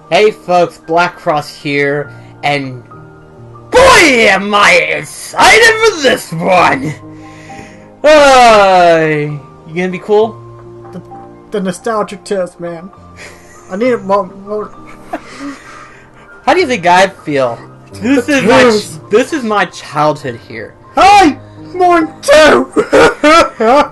Hey folks, Black Cross here, and boy am I excited for this one! You gonna be cool? The nostalgic test, man. I need it more. How do you think I feel? This is my childhood here. Hi! Mine too!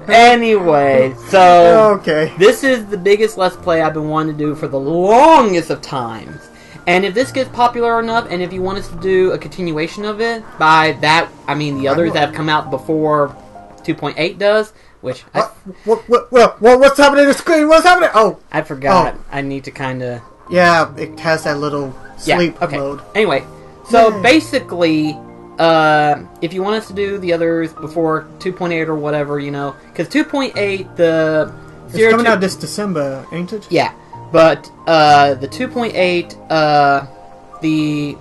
Anyway, so okay. This is the biggest Let's Play I've been wanting to do for the longest of times. And if this gets popular enough, and if you want us to do a continuation of it, by that I mean the others that have come out before 2.8 does, which what's happening on the screen? What's happening? Oh, I forgot. I need to kind of. Yeah, it has that little sleep mode. Anyway, so basically, if you want us to do the others before 2.8 or whatever, you know, because 2.8 it's coming out this December, ain't it? Yeah, but the 2.8, the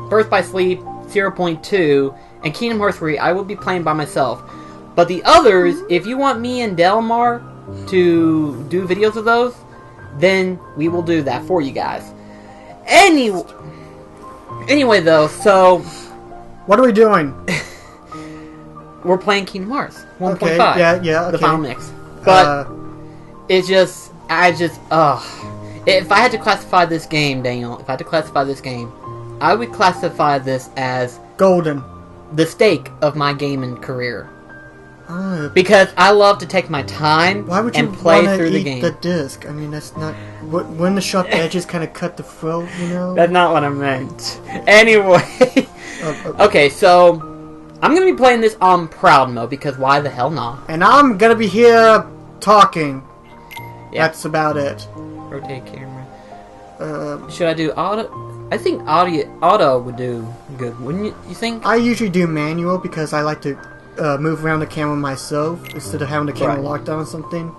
Birth by Sleep 0.2, and Kingdom Hearts 3, I will be playing by myself. But the others, if you want me and Dal Marr to do videos of those, then we will do that for you guys. Anyway, though, so what are we doing? We're playing Kingdom Hearts 1.5. Okay, yeah, the final mix. But it's just, if I had to classify this game, Daniel, I would classify this as golden, the stake of my gaming career. Because I love to take my time and play through the game. The disc? I mean, that's not. When the sharp edges kind of cut the throat, you know. That's not what I meant. Anyway, okay, so I'm gonna be playing this on proud mode because why the hell not? And I'm gonna be here talking. Yeah. That's about it. Rotate camera. Should I do auto? I think auto would do good, wouldn't you think? I usually do manual because I like to move around the camera myself instead of having the camera locked on something.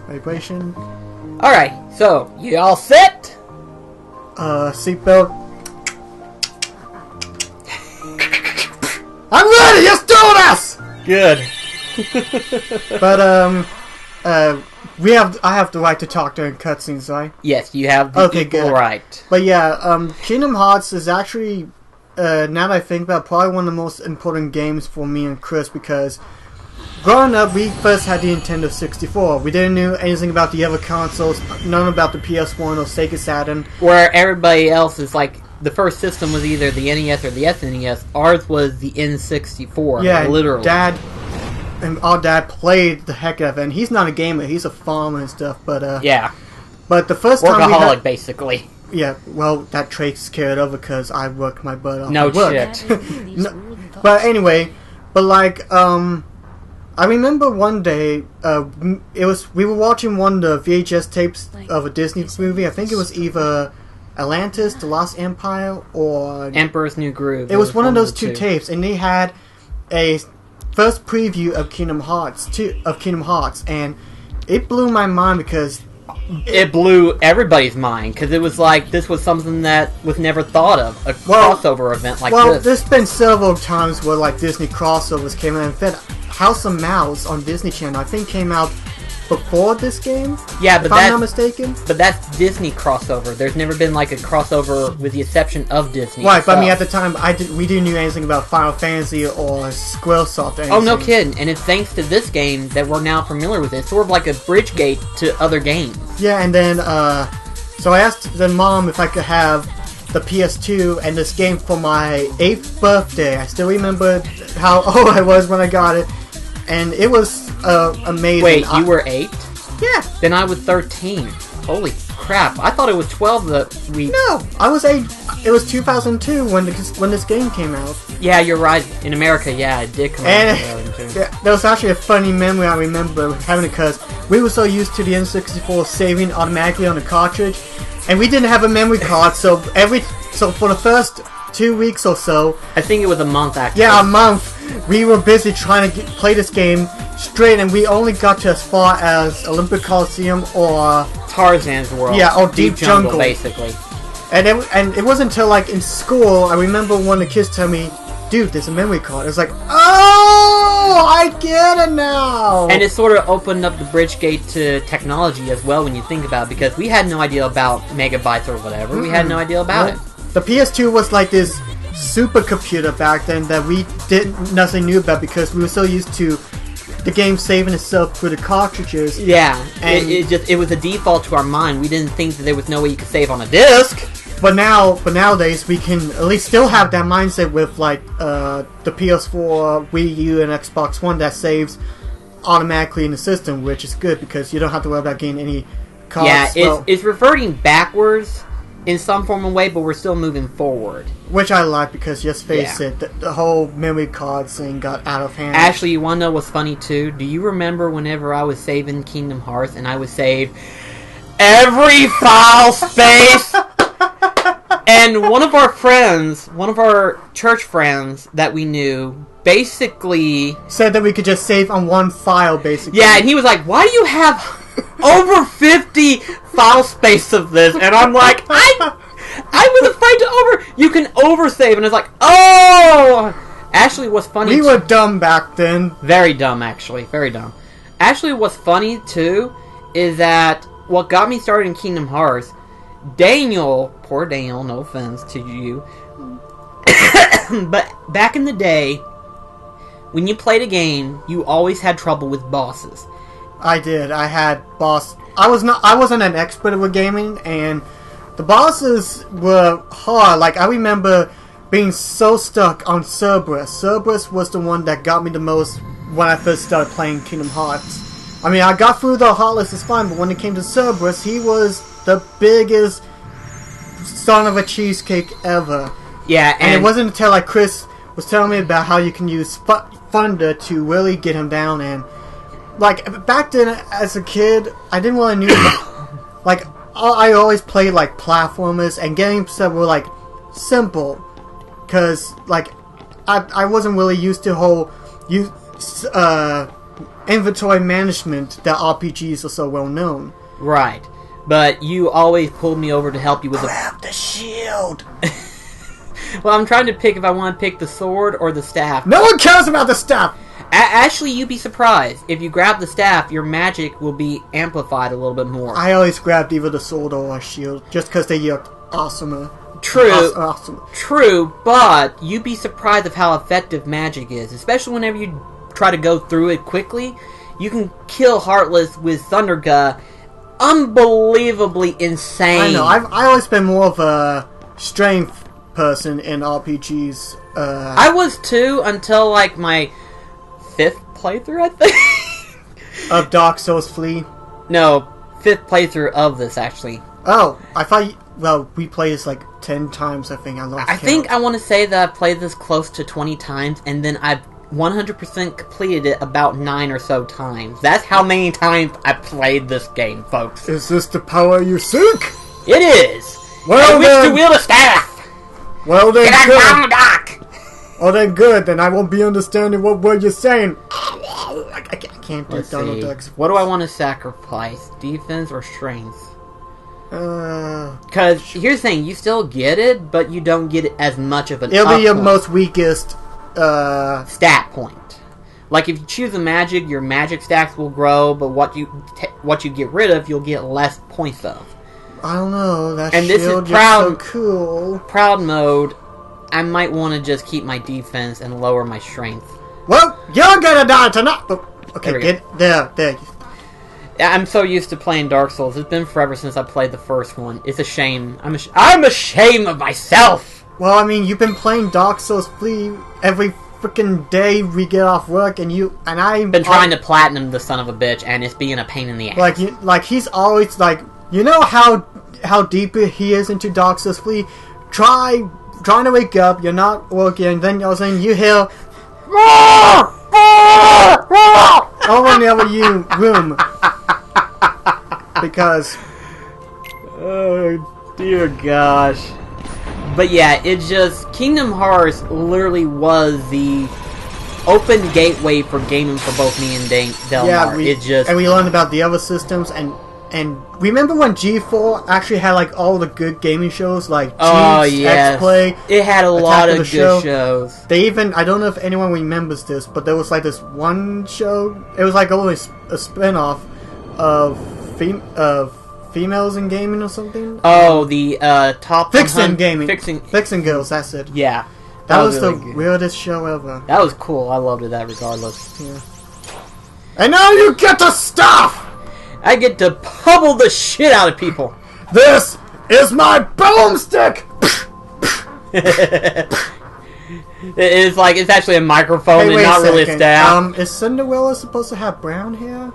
Vibration. Alright, so you all set? Seatbelt. I'm ready! Let's do this! Good. But I have the right to talk during cutscenes, right? Yes, you have the equal right. But yeah, Kingdom Hearts is actually, now that I think about it, probably one of the most important games for me and Chris because growing up, we first had the Nintendo 64. We didn't know anything about the other consoles, none about the PS1 or Sega Saturn. Where everybody else is like, the first system was either the NES or the SNES. Ours was the N64. Yeah, literally. Our dad played the heck out of it, and he's not a gamer, he's a farmer and stuff, but yeah. But the first time workaholic, basically. Yeah, well, that trait's carried over because I worked my butt off. No shit. No, but anyway, I remember one day, we were watching one of the VHS tapes of a Disney movie. I think it was either Atlantis, The Lost Empire, or Emperor's New Groove. It was one of those two tapes, and they had a first preview of Kingdom Hearts, and it blew my mind because it blew everybody's mind because it was like this was something that was never thought of, a crossover event like this. Well, there's been several times where like Disney crossovers came out. In fact, House of Mouse on Disney Channel I think came out before this game. Yeah, but if I'm not mistaken. But that's Disney crossover. There's never been like a crossover with the exception of Disney. Right, but I mean at the time we didn't know anything about Final Fantasy or Squaresoft or anything. Oh, no kidding. And it's thanks to this game that we're now familiar with it. It's sort of like a bridge gate to other games. Yeah, and then so I asked the mom if I could have the PS2 and this game for my 8th birthday. I still remember how old I was when I got it. And it was amazing. Wait, you were 8? Yeah. Then I was 13. Holy crap. I thought it was 12 that we... No, I was 8. It was 2002 when this game came out. Yeah, you're right. In America, yeah, it did come out in 2002. Yeah, there was actually a funny memory I remember having it because we were so used to the N64 saving automatically on the cartridge. And we didn't have a memory card, so for the first 2 weeks or so... I think it was a month, actually. Yeah, a month. We were busy trying to play this game straight, and we only got to as far as Olympic Coliseum or... Tarzan's World. Yeah, or Deep Jungle. Basically. And it wasn't until, like, in school, I remember one of the kids tell me, dude, there's a memory card. It was like, oh! I get it now! And it sort of opened up the bridge gate to technology as well when you think about it, because we had no idea about megabytes or whatever. We had no idea about it. The PS2 was like this supercomputer back then that we didn't nothing knew about because we were so used to the game saving itself through the cartridges. Yeah, and it was a default to our mind. We didn't think that there was no way you could save on a disc. But nowadays we can at least still have that mindset with like the PS4, Wii U, and Xbox One that saves automatically in the system, which is good because you don't have to worry about getting any costs. Yeah, it's reverting backwards in some form of way, but we're still moving forward. Which I like because, just face it, the whole memory card thing got out of hand. Actually, you want to know what's funny too? Do you remember whenever I was saving Kingdom Hearts and I would save every file space? And one of our friends, one of our church friends that we knew, basically said that we could just save on one file, basically. Yeah, and he was like, why do you have over 50 file space of this? And I'm like, I was afraid to you can oversave. And it's like, oh! Actually, what's funny... We were dumb back then. Very dumb, actually. Very dumb. Actually, what's funny, too, is that what got me started in Kingdom Hearts, Daniel, poor Daniel, no offense to you, but back in the day, when you played a game, you always had trouble with bosses. I did. I had boss. I wasn't an expert with gaming, and the bosses were hard. Like, I remember being so stuck on Cerberus. Cerberus was the one that got me the most when I first started playing Kingdom Hearts. I mean, I got through the Heartless is fine, but when it came to Cerberus, he was the biggest son of a cheesecake ever. Yeah, and it wasn't until like Chris was telling me about how you can use Thunder to really get him down, and like back then as a kid, I didn't really know. Like I always played like platformers and games that were like simple, because like I wasn't really used to whole inventory management that RPGs are so well known. Right. But you always pulled me over to help you with Grab the shield! Well, I'm trying to pick if I want to pick the sword or the staff. No one cares about the staff! Actually, you'd be surprised. If you grab the staff, your magic will be amplified a little bit more. I always grabbed either the sword or a shield, just because they looked awesomer. True. Awesome. True, but you'd be surprised of how effective magic is. Especially whenever you try to go through it quickly. You can kill Heartless with Thunderga. Unbelievably insane. I know. I always been more of a strength person in RPGs. I was too until like my 5th playthrough, I think. Of Dark Souls Flee? No, 5th playthrough of this, actually. Oh, I thought well, we played this like 10 times, I think. I think I want to say that I've played this close to 20 times, and then I've 100% completed it about 9 or so times. That's how many times I played this game, folks. Is this the power you seek? It is! Well, I wish to wield a staff! Well then, good. Oh then good, then I won't be understanding what word you're saying. I can't do Donald Duck's. What do I want to sacrifice? Defense or strength? Because here's the thing, you still get it, but you don't get it as much of an It'll be your most weakest stat point. Like if you choose a magic, your magic stacks will grow, but what you get rid of, you'll get less points of. I don't know. That and shield this is proud, so cool. Proud mode. I might want to just keep my defense and lower my strength. Well, you're gonna die tonight. Okay, get there. I'm so used to playing Dark Souls. It's been forever since I played the first one. It's a shame. I'm ashamed of myself. Well, I mean, you've been playing Dark Souls Flee every freaking day we get off work, and I've been trying to platinum the son of a bitch, and it's being a pain in the ass. Like he's always like, you know how deep he is into Dark Souls Flee. Trying to wake up, you're not working, and then all of a sudden you hear over in the other room because oh dear gosh. But yeah, it just Kingdom Hearts literally was the open gateway for gaming for both me and Dal Marr. and we learned about the other systems, and And remember when G4 actually had like all the good gaming shows like yes. X-Play? It had a lot of good shows. They even, I don't know if anyone remembers this, but there was like this one show. It was like always a spin-off of females in gaming or something. Oh, the top Vixen gaming. Vixen Girls, that's it. Yeah. That was really the good. weirdest show ever. That was cool. I loved it that regardless. Yeah. And now you get to stuff! I get to pummel the shit out of people. This is my boomstick! It's like, it's actually a microphone and not really a staff. Is Cinderella supposed to have brown hair?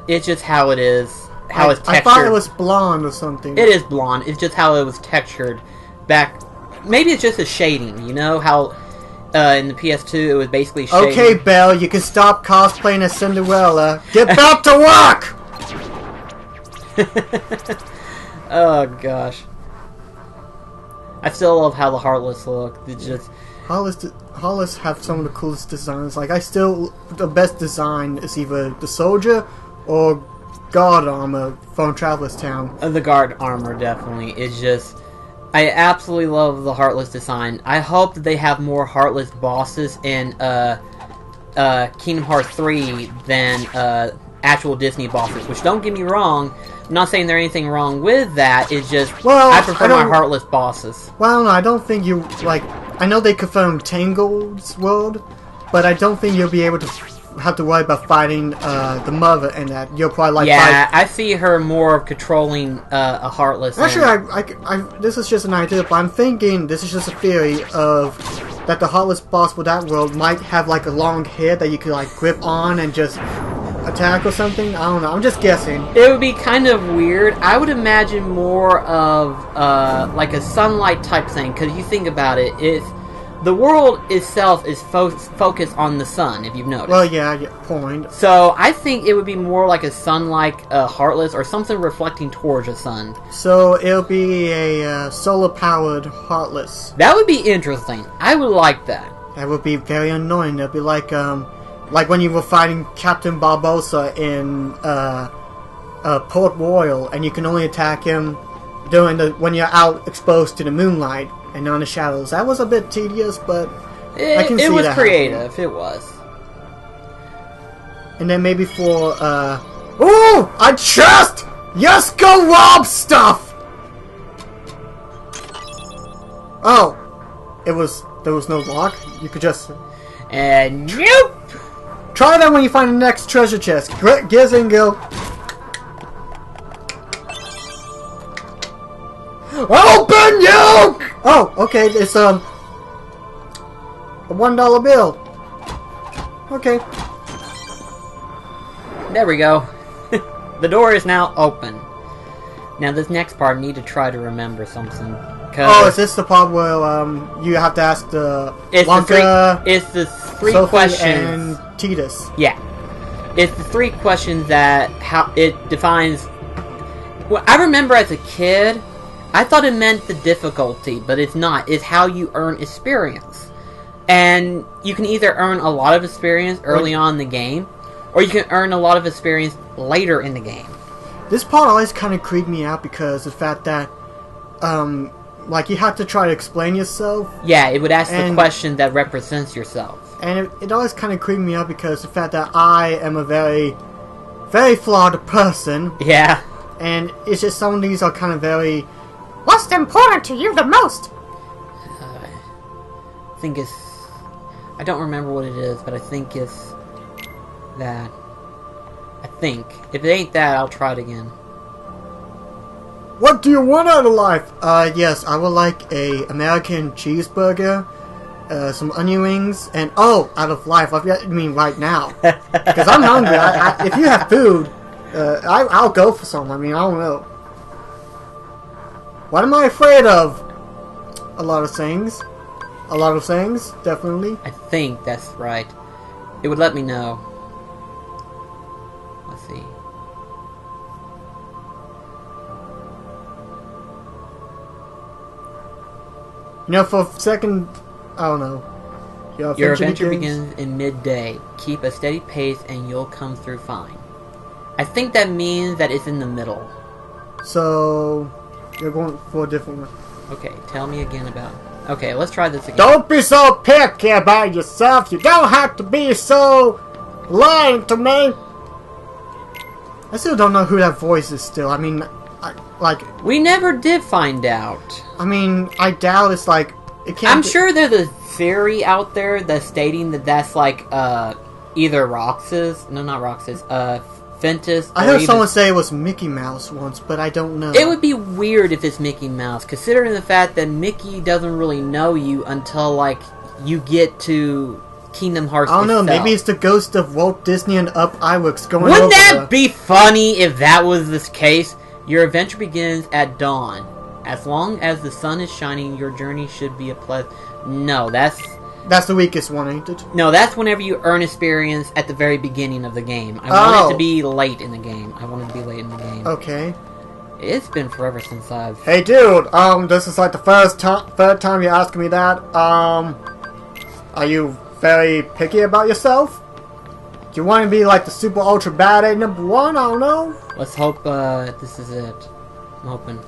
It's just how it is. How it's textured. I thought it was blonde or something. It is blonde. It's just how it was textured back. Maybe it's just a shading. You know how in the PS2 it was basically shading. Okay, Belle, you can stop cosplaying as Cinderella. Get back to work! Oh gosh. I still love how the Heartless look. It's just Heartless have some of the coolest designs. Like the best design is either the soldier or guard armor from Traveler's Town. The guard armor definitely. It's just, I absolutely love the Heartless design. I hope that they have more Heartless bosses in Kingdom Hearts 3 than actual Disney bosses. Which, don't get me wrong, I'm not saying there's anything wrong with that. It's just, I prefer my Heartless bosses. Well, I don't know. I don't think you, like, I know they confirmed Tangled's world, but I don't think you'll be able to have to worry about fighting the mother and that. You'll probably like I see her more of controlling a Heartless. Actually, this is just an idea, but I'm thinking this is just a theory of that the Heartless boss for that world might have like a long hair that you could like grip on and just attack or something. I don't know. I'm just guessing. It would be kind of weird. I would imagine more of like a sunlight type thing, because you think about it, the world itself is focused on the sun, if you've noticed. Well, yeah, point. So I think it would be more like a sun-like Heartless, or something reflecting towards the sun. So it'll be a solar-powered Heartless. That would be interesting. I would like that. That would be very annoying. It'll be like when you were fighting Captain Barbossa in Port Royal, and you can only attack him when you're out exposed to the moonlight and not in the shadows. That was a bit tedious, but I can see that. It was creative. Happening. It was. And then maybe for ooh, a chest! Yes, go rob stuff! Oh, there was no lock. You could just nope. Try that when you find the next treasure chest. Giz and go. Open you! Oh, okay. It's a $1 bill. Okay. There we go. The door is now open. Now this next part, I need to try to remember something. Oh, is this the part where you have to ask the Wonka, it's the three Sophie questions and Tidus? Yeah, it's the three questions that how it defines. Well, I remember as a kid, I thought it meant the difficulty, but it's not. It's how you earn experience, and you can either earn a lot of experience early on in the game, or you can earn a lot of experience later in the game. This part always kind of creeped me out because of the fact that, like, you have to try to explain yourself. Yeah, it would ask the question that represents yourself. And it always kind of creeped me out because of the fact that I am a very, very flawed person. Yeah. And it's just some of these are kind of very... What's important to you the most? I think it's... I don't remember what it is, but I think it's that. I think. If it ain't that, I'll try it again. What do you want out of life? Yes, I would like a American cheeseburger, some onion rings, and out of life. I mean right now, because I'm hungry. If you have food, I'll go for some. I mean, I don't know. What am I afraid of? A lot of things. A lot of things, definitely. I think that's right. It would let me know. Let's see. You know, for a second, I don't know. Your adventure begins in midday. Keep a steady pace and you'll come through fine. I think that means that it's in the middle. So, you're going for a different one. Okay, tell me again about... Okay, let's try this again. Don't be so picky about yourself. You don't have to be so lying to me. I still don't know who that voice is still. I mean, we never did find out. I mean, I doubt it's like... It can't I'm sure there's a theory out there that's stating that that's like, either Roxas... No, not Roxas. Ventus. I heard someone say it was Mickey Mouse once, but I don't know. It would be weird if it's Mickey Mouse, considering the fact that Mickey doesn't really know you until, like, you get to Kingdom Hearts I don't know, itself. maybe it's the ghost of Walt Disney and Up Iwerks going Wouldn't over that be funny if that was the case? Your adventure begins at dawn. As long as the sun is shining, your journey should be a pleasant... No, that's the weakest one, ain't it? No, that's whenever you earn experience at the very beginning of the game. I want it to be late in the game. Okay. It's been forever since I've... Hey, dude, this is like the third time you're asking me that. Are you very picky about yourself? Do you want to be like the super ultra bad at number 1? I don't know. Let's hope, this is it. I'm hoping.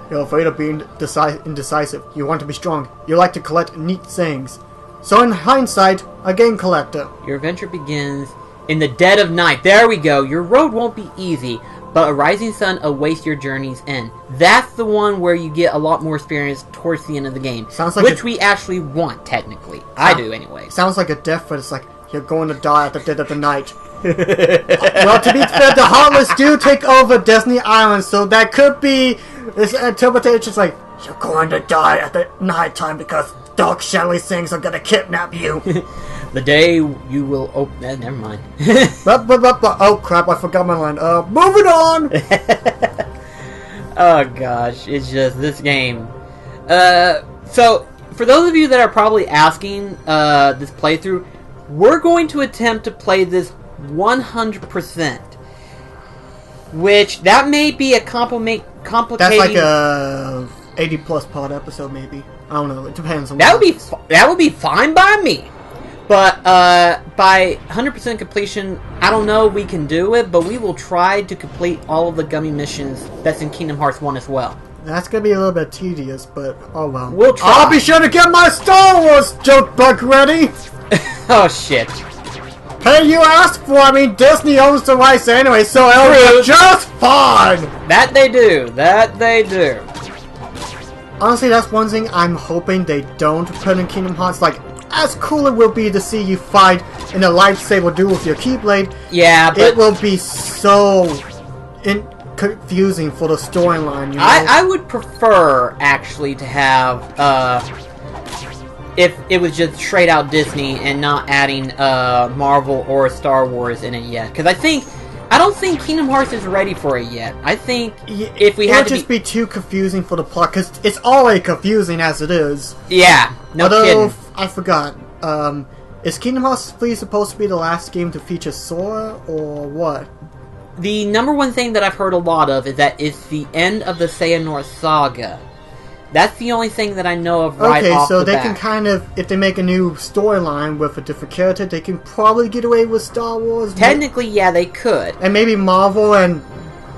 You're afraid of being indecisive. You want to be strong. You like to collect neat things. So in hindsight, a game collector. Your adventure begins in the dead of night. There we go. Your road won't be easy, but a rising sun awaits your journey's end. That's the one where you get a lot more experience towards the end of the game. Sounds like which we actually want, technically. I do, anyway. Sounds like a death threat. It's like, you're going to die at the dead of the night. Well, to be fair, the Heartless do take over Disney Island, so that could be this interpretation. It's like, you're going to die at the nighttime because dark shadowy things are going to kidnap you. The day you will open... never mind. Oh crap, I forgot my line. Moving on! Oh gosh, it's just this game. So, for those of you that are probably asking this playthrough, we're going to attempt to play this 100%. Which, that may be a complicated... That's like a 80 plus part episode, maybe. I don't know, it depends on that would be fine by me. But, by 100% completion, I don't know if we can do it, but we will try to complete all of the gummy missions that's in Kingdom Hearts 1 as well. That's gonna be a little bit tedious, but oh well. We'll try. I'll be sure to get my Star Wars joke book ready! Oh, shit. Hey, you asked for it. I mean, Disney owns the rights anyway, so it'll be just fine! That they do. That they do. Honestly, that's one thing I'm hoping they don't put in Kingdom Hearts. Like, as cool it will be to see you fight in a lightsaber duel with your Keyblade. Yeah, but... It will be so confusing for the storyline, you know? I would prefer, actually, to have, if it was just straight out Disney and not adding, Marvel or Star Wars in it yet. Because I don't think Kingdom Hearts is ready for it yet. I think if we had to it would just be too confusing for the plot, because it's already confusing as it is. Yeah, no kidding. I forgot, is Kingdom Hearts 3 supposed to be the last game to feature Sora, or what? The number one thing that I've heard a lot of is that it's the end of the Xehanort saga. That's the only thing that I know of right off the bat. Okay, so they can kind of, if they make a new storyline with a different character, they can probably get away with Star Wars. Technically, yeah, they could. And maybe Marvel and,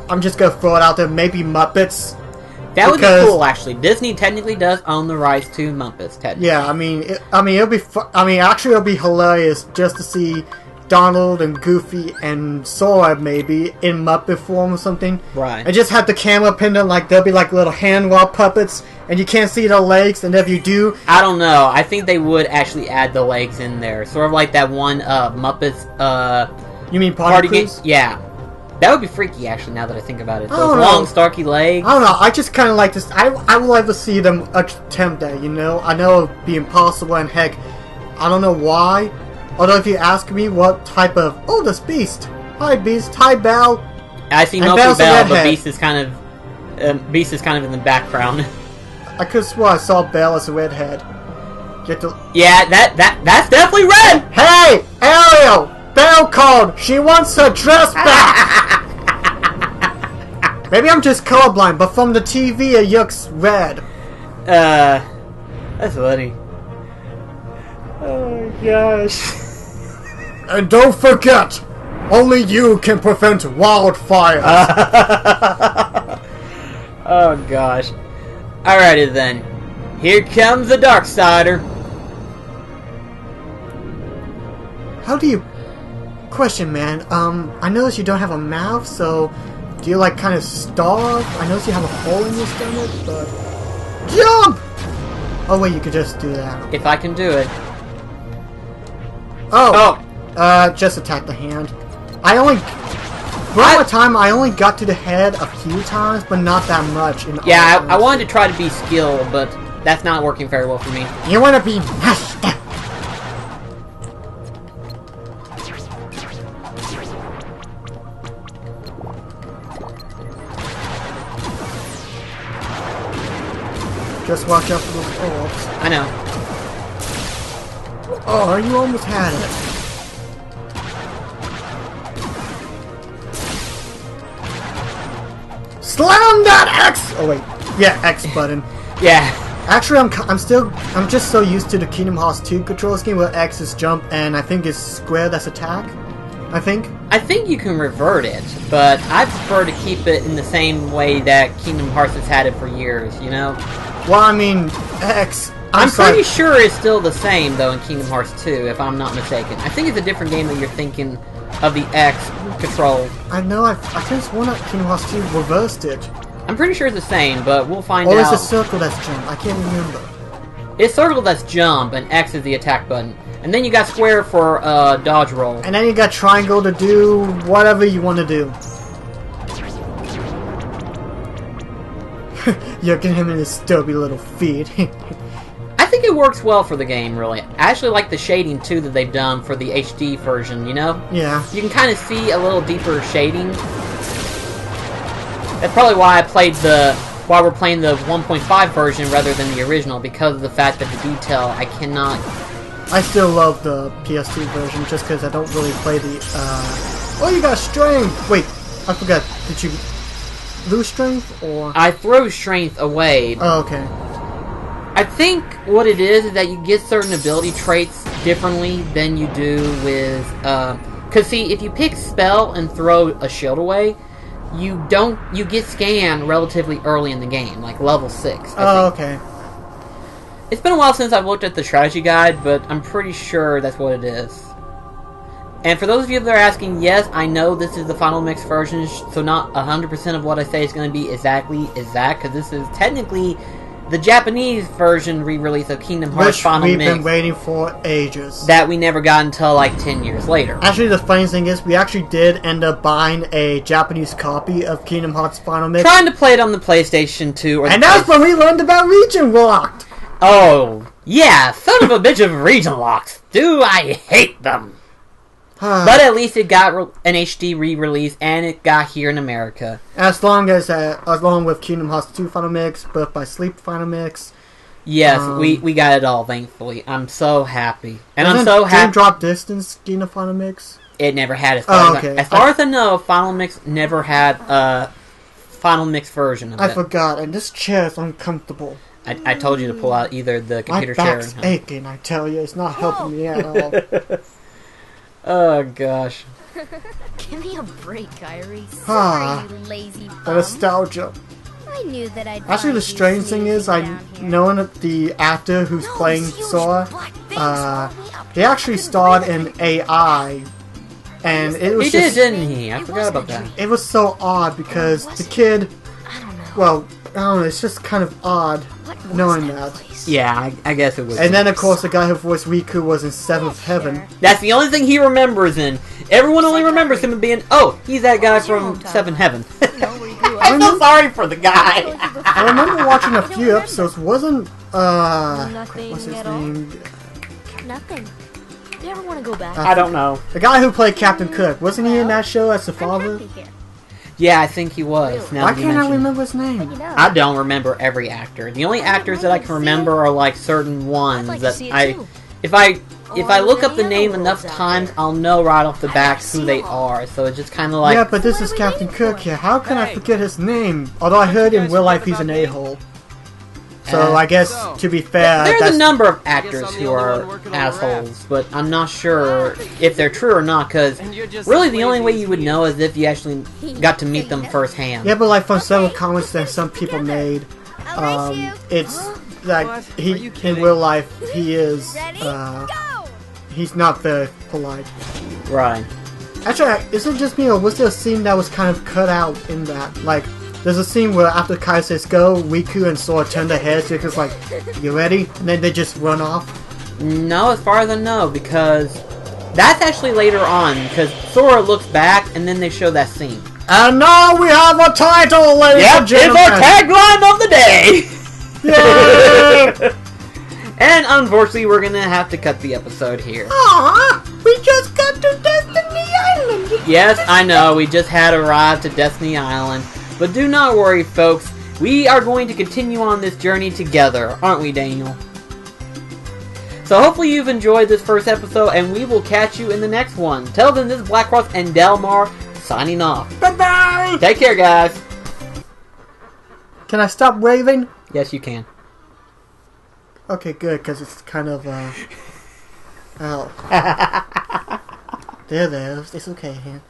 I'm just gonna throw it out there, maybe Muppets. That would be cool, actually. Disney technically does own the rights to Muppets, technically. Yeah, it'll be hilarious just to see Donald and Goofy and Sora maybe in Muppet form or something. Right. And just have the camera pinned on, like, they'll be like little hand roll puppets and you can't see their legs, and if you do... I don't know. I think they would actually add the legs in there. Sort of like that one Muppets You mean Party game? Cruise? Yeah. That would be freaky, actually, now that I think about it. Those long, starky legs. I don't know. I just kind of like this. I would like to see them attempt that, you know? I know it would be impossible, and heck, I don't know why. Although if you ask me what type of... Oh, this Beast! Hi, Beast. Hi, Belle. I see mostly Belle, but Beast is kind of in the background. I could have sworn I saw Belle as a redhead. Yeah, that's definitely red! Hey! Ariel! Belle called! She wants her dress back! Maybe I'm just colorblind, but from the TV it looks red. That's funny. Oh my gosh. And don't forget, Only you can prevent wildfires. Oh gosh. Alrighty then. Here comes the Darksider. How do you... Question, man. I notice you don't have a mouth, so... Do you, like, kind of starve? I notice you have a hole in your stomach, but... Jump! Oh, wait, you could just do that. If I can do it. Oh! Just attack the hand. I only... One time, I only got to the head a few times, but not that much. Yeah, I wanted to try to be skilled, but that's not working very well for me. You want to be master! Just watch out for those orbs. I know. Oh, you almost had it. Slam that X! Oh wait, yeah, X button. Yeah. Actually, I'm just so used to the Kingdom Hearts 2 control scheme where X is jump and I think it's square that's attack. I think you can revert it, but I prefer to keep it in the same way that Kingdom Hearts has had it for years, you know? Well, I mean, X... I'm pretty sure it's still the same, though, in Kingdom Hearts 2, if I'm not mistaken. I think it's a different game that you're thinking of the X control. I know, I think it's one that Kingdom Hearts 2 reversed it. I'm pretty sure it's the same, but we'll find out. Or is it circle that's jump? I can't remember. It's circle that's jump, and X is the attack button. And then you got square for dodge roll. And then you got triangle to do whatever you want to do. You're getting him in his stubby little feet. I think it works well for the game, really. I actually like the shading, too, that they've done for the HD version, you know? Yeah. You can kind of see a little deeper shading. That's probably why why we're playing the 1.5 version rather than the original, because of the fact that the detail, I cannot... I still love the PS2 version, just because I don't really play the, Oh, you got strength! Wait, I forgot. Did you lose strength, or...? I throw strength away. Oh, okay. I think what it is that you get certain ability traits differently than you do with, because see, if you pick spell and throw a shield away, you get scanned relatively early in the game, like level 6. Oh, okay. It's been a while since I've looked at the strategy guide, but I'm pretty sure that's what it is. And for those of you that are asking, yes, I know this is the Final Mix version, so not 100% of what I say is going to be exactly exact, because this is technically the Japanese version re-release of Kingdom Hearts Final Mix. Which we've been waiting for ages. That we never got until like 10 years later. Actually, the funny thing is, we actually did end up buying a Japanese copy of Kingdom Hearts Final Mix. Trying to play it on the PlayStation 2. And that's when we learned about region locked! Oh, yeah, son of a bitch of region locks. Do I hate them. But at least it got an HD re-release, and it got here in America. Along with Kingdom Hearts 2 Final Mix, Birth by Sleep Final Mix. Yes, we got it all, thankfully. I'm so happy. And I'm so happy. Did Drop Distance Kingdom Final Mix? It never had, as far as I know, Final Mix never had a Final Mix version of it. I forgot, and this chair is uncomfortable. I told you to pull out either the computer chair. My back's aching, I tell you. It's not helping me at all. Oh, gosh. Give me a break, Kyrie. Sorry, you lazy bum. The nostalgia. I knew that I'd Actually, the strange thing is, knowing that the actor who's playing Sora, he actually starred in AI, and it was He did, didn't he? I forgot about that. It was so odd, because the kid, well, I don't know, it's just kind of odd knowing that. Yeah, I guess it was. And then, of course, the guy who voiced Riku was in Seventh Heaven. That's the only thing he remembers in. Everyone only remembers him being, oh, he's that guy from Seventh Heaven. I'm so sorry for the guy. I remember watching a few episodes. Wasn't, what's his name? Nothing. Do you ever want to go back? I don't know. The guy who played Captain Cook. Wasn't he in that show as the father? Yeah, I think he was. Now Why can't I remember his name? I don't remember every actor. The only actors that I can remember are like certain ones that if I look up the name enough times, I'll know right off the bat who they are. So it's just kind of like, yeah, but this is Captain Cook here. How can I forget his name? Although I heard in real life he's an a-hole. So I guess, to be fair... There's a number of actors who are assholes, but I'm not sure if they're true or not, because really the only way you would know is if you actually got to meet them firsthand. Yeah, but like from several comments that some people made, it's like he in real life he is he's not very polite. Right. Actually, is it just me or was there a scene that was kind of cut out in that? Like, there's a scene where after Kai says go, Riku and Sora turn their heads, they're just like, you ready? And then they just run off. No, as far as I know, because that's actually later on, because Sora looks back and then they show that scene. And now we have a title, ladies and gentlemen! It's our tagline of the day! Yay! And unfortunately, we're gonna have to cut the episode here. Aww, we just got to Destiny Island! Yes, I know, we just had arrived to Destiny Island. But do not worry, folks. We are going to continue on this journey together, aren't we, Daniel? So hopefully you've enjoyed this first episode, and we will catch you in the next one. Till then, this is Black Cross and Dal Marr signing off. Bye-bye! Take care, guys. Can I stop raving? Yes, you can. Okay, good, because it's kind of, Ow. There, it's okay, man.